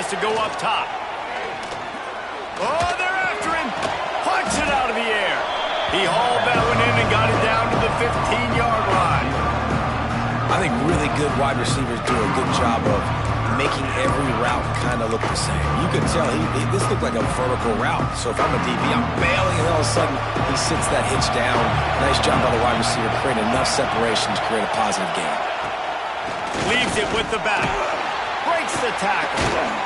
has to go up top. Oh, they're after him. Punch it out of the air. He hauled that one in and got it down to the 15-yard line. I think really good wide receivers do a good job of making every route kind of look the same. You could tell this looked like a vertical route. So if I'm a DB, I'm bailing, and all of a sudden he sits that hitch down. Nice job by the wide receiver, creating enough separation to create a positive gain. Leaves it with the back. Breaks the tackle.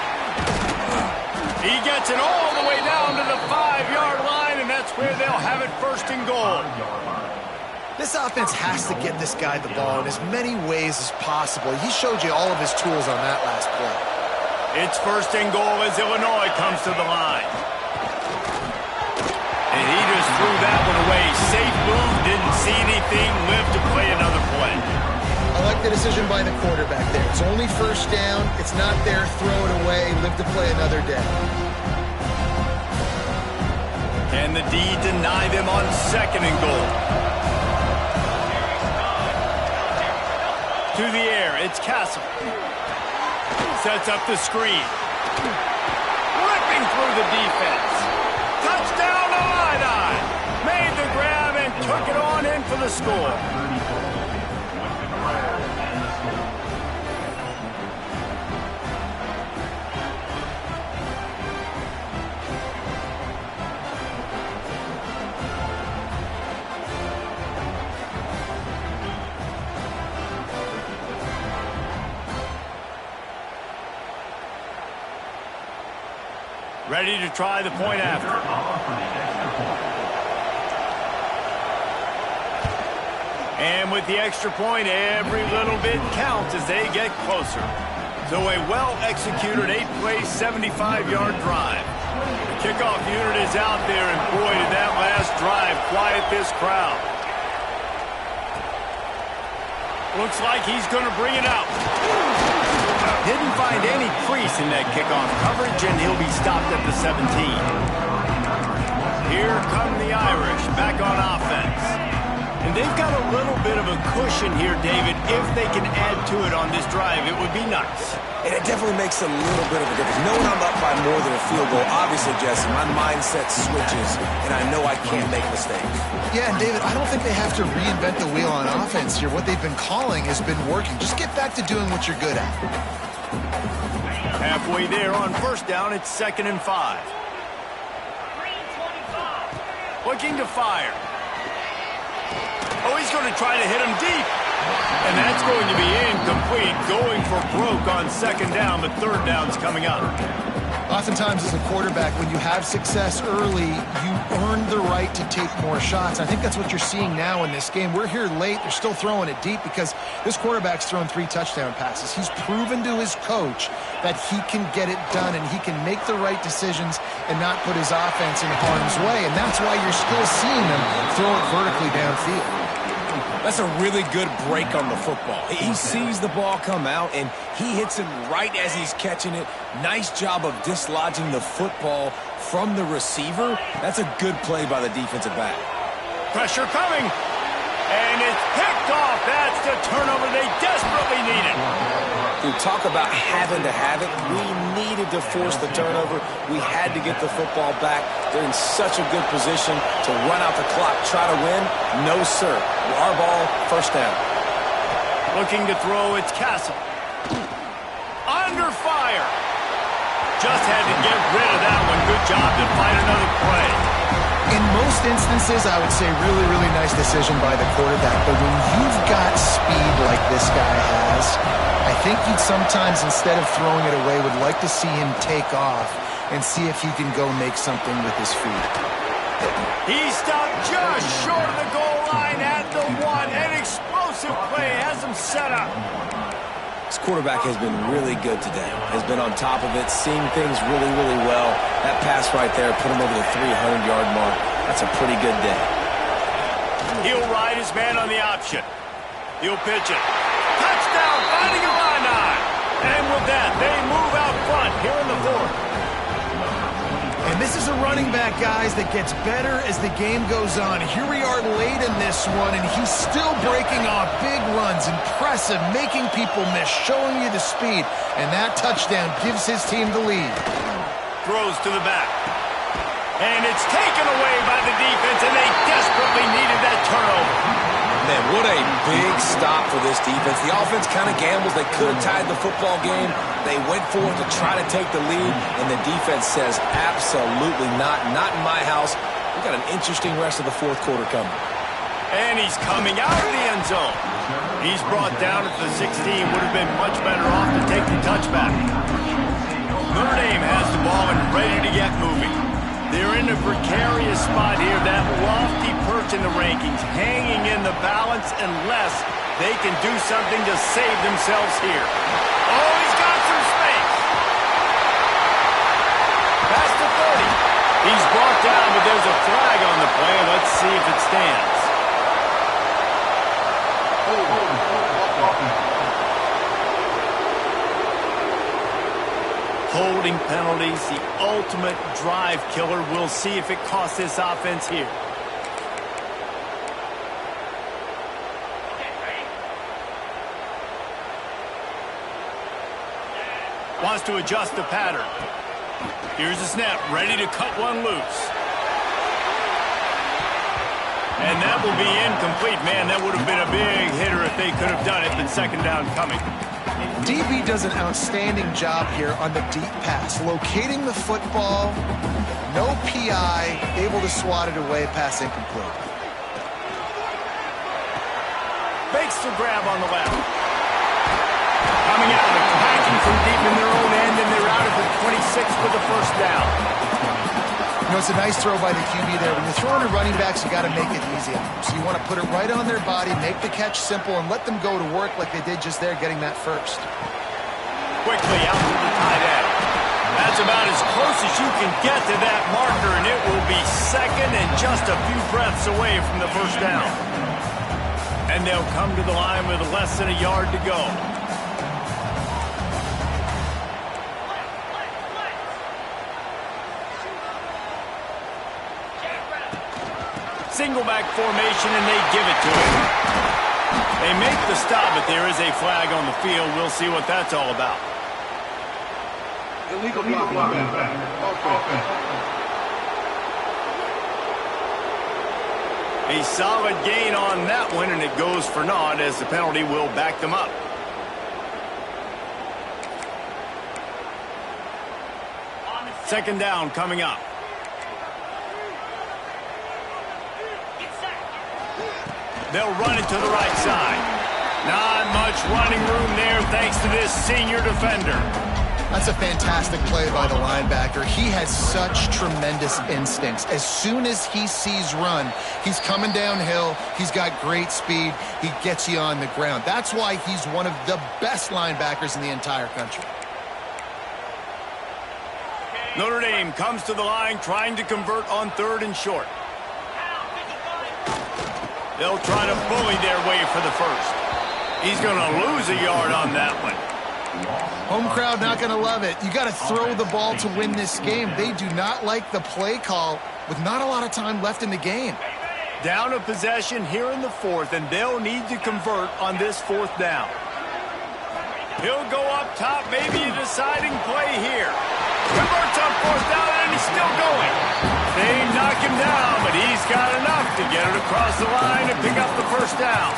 He gets it all the way down to the 5-yard line, and that's where they'll have it first and goal. This offense has to get this guy the ball in as many ways as possible. He showed you all of his tools on that last play. It's first and goal as Illinois comes to the line. And he just threw that one away. Safe move, didn't see anything, lived to play another play. I like the decision by the quarterback there. It's only first down. It's not there. Throw it away. Live to play another day. Can the D deny them on second and goal? To the air, it's Castle. Sets up the screen. Ripping through the defense. Touchdown Illini! Made the grab and took it on in for the score. Ready to try the point after. And with the extra point, every little bit counts as they get closer. So a well-executed 8-play, 75-yard drive. The kickoff unit is out there, and boy, did that last drive quiet this crowd. Looks like he's going to bring it out. Didn't find any crease in that kickoff coverage, and he'll be stopped at the 17. Here come the Irish back on offense. And they've got a little bit of a cushion here, David. If they can add to it on this drive, it would be nice. And it definitely makes a little bit of a difference. Knowing I'm up by more than a field goal, obviously, Jesse, my mindset switches, and I know I can't make mistakes. Yeah, and David, I don't think they have to reinvent the wheel on offense here. What they've been calling has been working. Just get back to doing what you're good at. Halfway there on first down, it's 2nd and 5. Looking to fire. Oh, he's going to try to hit him deep. And that's going to be incomplete. Going for broke on 2nd down, but 3rd down's coming up. Oftentimes as a quarterback, when you have success early, you earn the right to take more shots. I think that's what you're seeing now in this game. We're here late. They're still throwing it deep because this quarterback's thrown 3 touchdown passes. He's proven to his coach that he can get it done and he can make the right decisions and not put his offense in harm's way. And that's why you're still seeing them throw it vertically downfield. That's a really good break on the football. He sees the ball come out, and he hits him right as he's catching it. Nice job of dislodging the football from the receiver. That's a good play by the defensive back. Pressure coming. And it's picked off. That's the turnover they desperately needed. Dude, talk about having to have it. We needed to force the turnover. We had to get the football back. They're in such a good position to run out the clock, try to win. No, sir. Our ball, first down. Looking to throw, it's Castle. Under fire. Just had to get rid of that one. Good job to find another play. In most instances, I would say really, really nice decision by the quarterback. But when you've got speed like this guy has, I think you'd sometimes, instead of throwing it away, would like to see him take off and see if he can go make something with his feet. He stopped just short of the goal line at the 1. An explosive play has him set up. This quarterback has been really good today. Has been on top of it, seeing things really, really well. That pass right there put him over the 300-yard mark. That's a pretty good day. He'll ride his man on the option. He'll pitch it. Touchdown, finding Illini. And with that, they move out front here in the 4th. And This is a running back, guys, that gets better as the game goes on. Here we are late in this one, and he's still breaking off big runs. Impressive, making people miss, showing you the speed. And that touchdown gives his team the lead. Throws to the back. And it's taken away by the defense, and they desperately needed that turnover. Man, what a big stop for this defense. The offense kind of gambles. They could have tied the football game. They went for it to try to take the lead, and the defense says absolutely not. Not in my house. We got an interesting rest of the fourth quarter coming. And he's coming out of the end zone. He's brought down at the 16. Would have been much better off to take the touchback. Notre Dame has the ball and ready to get moving. They're in a precarious spot here, that lofty perch in the rankings, hanging in the balance unless they can do something to save themselves here. Oh, he's got some space. Past the 30. He's brought down, but there's a flag on the play. Let's see if it stands. Holding penalties, the ultimate drive killer. We'll see if it costs this offense here. Wants to adjust the pattern. Here's the snap, ready to cut one loose. And that will be incomplete. Man, that would have been a big hitter if they could have done it, but second down coming. DB does an outstanding job here on the deep pass, locating the football, no PI, able to swat it away, pass incomplete. Makes the grab on the left. Coming out, attacking from deep in their own end, and they're out at the 26 for the first down. You know, it's a nice throw by the QB there. When you're throwing to running backs, you got to make it easy on them. So you want to put it right on their body, make the catch simple, and let them go to work like they did just there, getting that first. Quickly out to the tight end. That's about as close as you can get to that marker, and it will be second and just a few breaths away from the first down. And they'll come to the line with less than a yard to go. Single back formation, and they give it to him. They make the stop, but there is a flag on the field. We'll see what that's all about. Illegal block. A solid gain on that one, and it goes for naught as the penalty will back them up. Second down coming up. They'll run it to the right side. Not much running room there thanks to this senior defender. That's a fantastic play by the linebacker. He has such tremendous instincts. As soon as he sees run, he's coming downhill. He's got great speed. He gets you on the ground. That's why he's one of the best linebackers in the entire country. Notre Dame comes to the line trying to convert on third and short. They'll try to bully their way for the first. He's going to lose a yard on that one. Home crowd not going to love it. You got to throw the ball to win this game. They do not like the play call with not a lot of time left in the game. Down a possession here in the fourth, and they'll need to convert on this fourth down. He'll go up top, maybe a deciding play here. Converts on fourth down, and he's still going. They knock him down, but he's got enough to get it across the line and pick up the first down.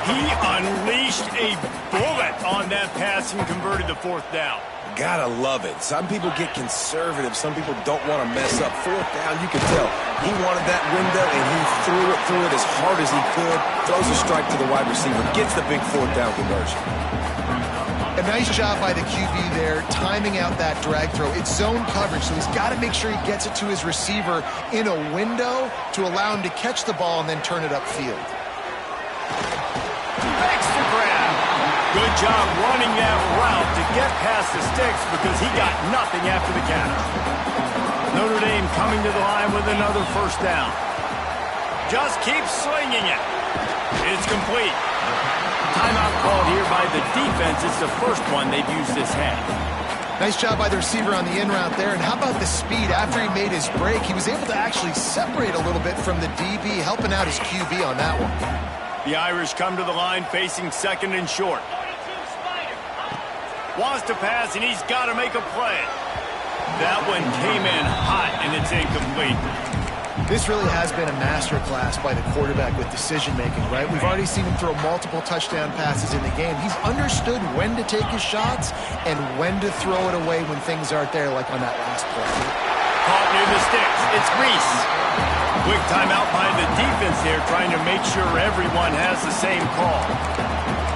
He unleashed a bullet on that pass and converted the fourth down. Gotta love it. Some people get conservative. Some people don't want to mess up. Fourth down, you can tell. He wanted that window, and he threw it as hard as he could. Throws a strike to the wide receiver. Gets the big fourth down conversion. A nice job by the QB there, timing out that drag throw. It's zone coverage, so he's got to make sure he gets it to his receiver in a window to allow him to catch the ball and then turn it upfield. Makes the grab. Good job running that route to get past the sticks because he got nothing after the catch. Notre Dame coming to the line with another first down. Just keep slinging it. It's complete. Timeout called here by the defense. It's the first one they've used this half. Nice job by the receiver on the in route there. And how about the speed? After he made his break, he was able to actually separate a little bit from the DB, helping out his QB on that one. The Irish come to the line facing second and short. Wants to pass, and he's got to make a play. That one came in hot, and it's incomplete. This really has been a masterclass by the quarterback with decision-making, right? We've already seen him throw multiple touchdown passes in the game. He's understood when to take his shots and when to throw it away when things aren't there, like on that last play. Caught near the sticks. It's Reese. Quick timeout by the defense here, trying to make sure everyone has the same call.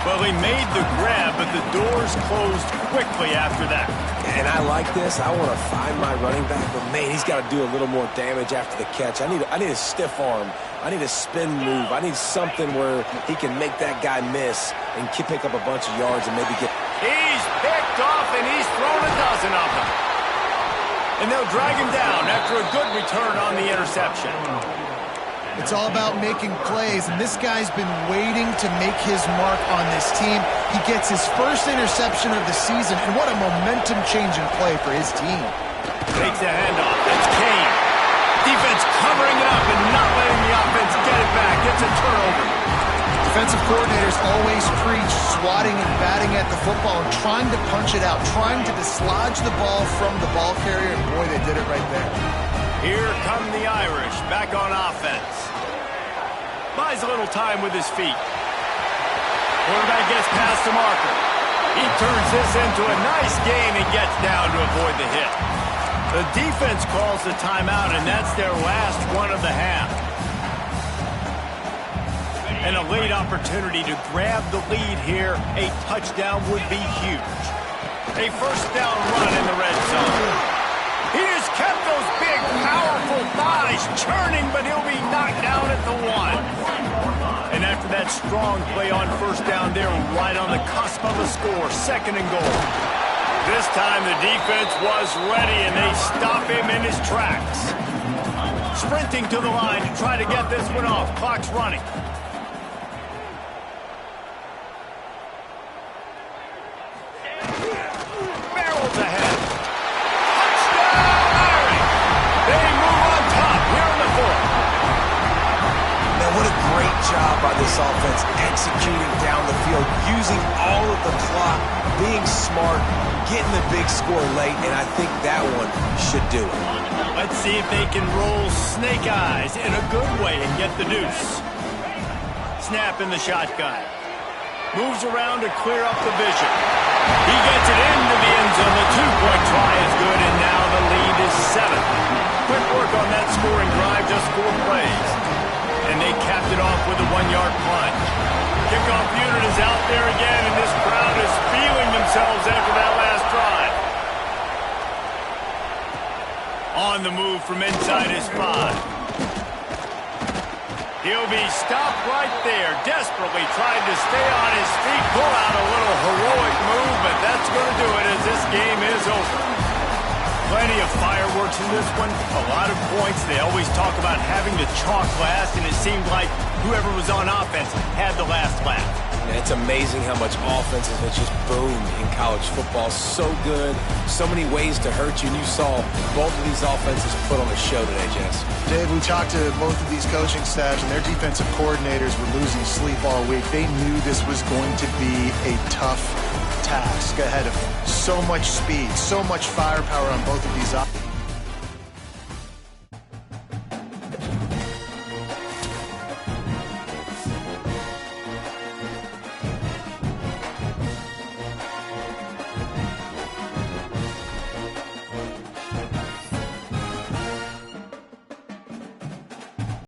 Well, he made the grab, but the doors closed quickly after that. And I like this. I want to find my running back, but man, he's got to do a little more damage after the catch. I need a stiff arm. I need a spin move. I need something where he can make that guy miss and pick up a bunch of yards and maybe get... He's picked off, and he's thrown a dozen of them. And they'll drag him down after a good return on the interception. It's all about making plays, and this guy's been waiting to make his mark on this team. He gets his first interception of the season, and what a momentum-changing play for his team. Takes a handoff. That's Kane. Defense covering it up and not letting the offense get it back. It's a turnover. Defensive coordinators always preach swatting and batting at the football and trying to punch it out, trying to dislodge the ball from the ball carrier, and boy, they did it right there. Here come the Irish, back on offense. Buys a little time with his feet. Quarterback gets past the marker. He turns this into a nice gain and gets down to avoid the hit. The defense calls the timeout, and that's their last one of the half. And a late opportunity to grab the lead here. A touchdown would be huge. A first down run in the red zone. He just kept those big, powerful thighs churning, but he'll be knocked down at the one. And after that strong play on first down, they're right on the cusp of a score, second and goal. This time the defense was ready, and they stop him in his tracks. Sprinting to the line to try to get this one off. Clock's running. Barrels ahead. Job by this offense executing down the field, using all of the clock, being smart, getting the big score late, and I think that one should do it. Let's see if they can roll snake eyes in a good way and get the deuce. Snap in the shotgun. Moves around to clear up the vision. He gets it into the end zone. The two-point try is good, and now the lead is 7. Quick work on that scoring drive, just 4 plays. And they capped it off with a 1-yard punt. Kickoff unit is out there again, and this crowd is feeling themselves after that last drive. On the move from inside his 5. He'll be stopped right there, desperately trying to stay on his feet, pull out a little heroic move, but that's going to do it as this game is over. Plenty of fireworks in this one, a lot of points. They always talk about having the chalk last, and it seemed like whoever was on offense had the last laugh. Yeah, it's amazing how much offense has just boomed in college football. So good, so many ways to hurt you, and you saw both of these offenses put on a show today, Jess. Dave, we talked to both of these coaching staffs, and their defensive coordinators were losing sleep all week. They knew this was going to be a tough task ahead of them. So much speed, so much firepower on both of these options.